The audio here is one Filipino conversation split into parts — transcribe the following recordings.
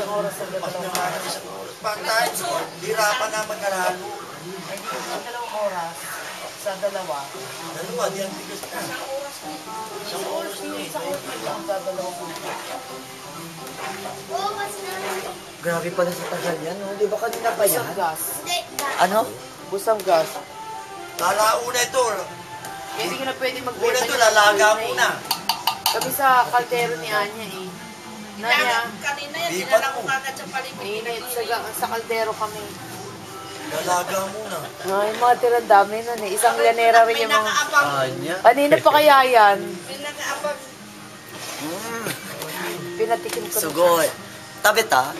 Isang oras sa dalawang oras. Pag tayo, hirapan na mag-alalo. Ay, dalawang oras sa dalawa. Dalawa, di ang tigas na. Isang oras na eh. Isang oras lang sa dalawang oras. Grabe pala sa tagal yan, no? Di ba kanina pa yan? Busang gas. Ano? Busang gas. Lalauna ito. Hindi ka na pwede Una magbenta. ito, lalaga muna. Kami sa kaldero ni Anya eh. Nanya, Kanina yan, Di dinala pa ko po. kagad sa paligid. init sa kaldero kami. Lalaga muna. Yung mga tirang dami nun eh. Isang lanera rin May yung mga... nakaabang. Kanya. Kanina pa kaya yan? May nakaabang. Pinatikim ko. Sugoy. Tabit ah.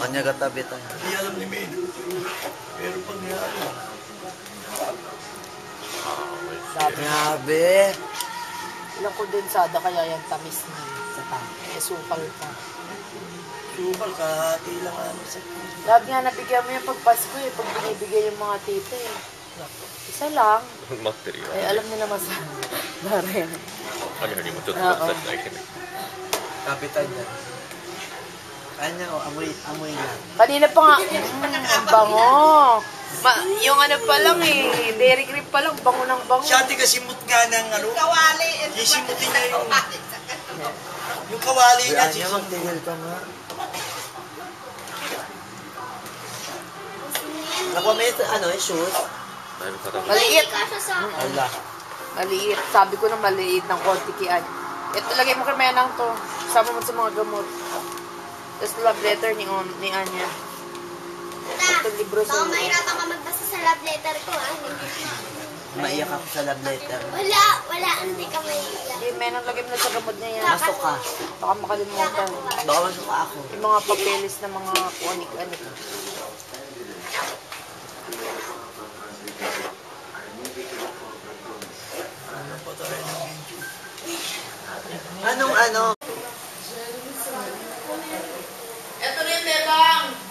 Kanya ka tabit ah. Hindi alam ni Medo. Pero pag nilalo. Sabi, Grabe. ilang kondensada kaya yan tamis na sa tao. Eh, sukal pa. Supal, kahati lang ano sa... Lahat nga nabigyan mo yung pagpasko eh. Pag binibigay yung mga tita eh. Isa lang. Eh, alam nila masarap. Darin. Kapitan yan. Kanya o, amoy yan. Kanina pa nga, ang bango. Yung ano pa lang eh, dairy cream pa lang, bango ng bango. Siya kasimut nga ng ano. Kawali. Sisimutin niya yung... Yung kawali niya. Kanya magtigil ka nga. Nakuha may ano, shoes? Maliit. Ala. Maliit. Sabi ko na maliit ng konti kian. Ito, lagay mo kay Menang to. Sama mo sa mga gamot. Tapos love letter ni Anya. Ito libro sa... Baka mahirapan ka magbasa sa love letter ko, ah. Maiyak ako sa love letter. Wala, hindi ka maiiyak. Hindi, Menang, lagay mo na sa gamot niya yan. Masok ka. Baka makalimutan. Baka masok ka ako. Yung mga papeles na mga kuanik-anik. Anong ano? Ito rin, Bebang!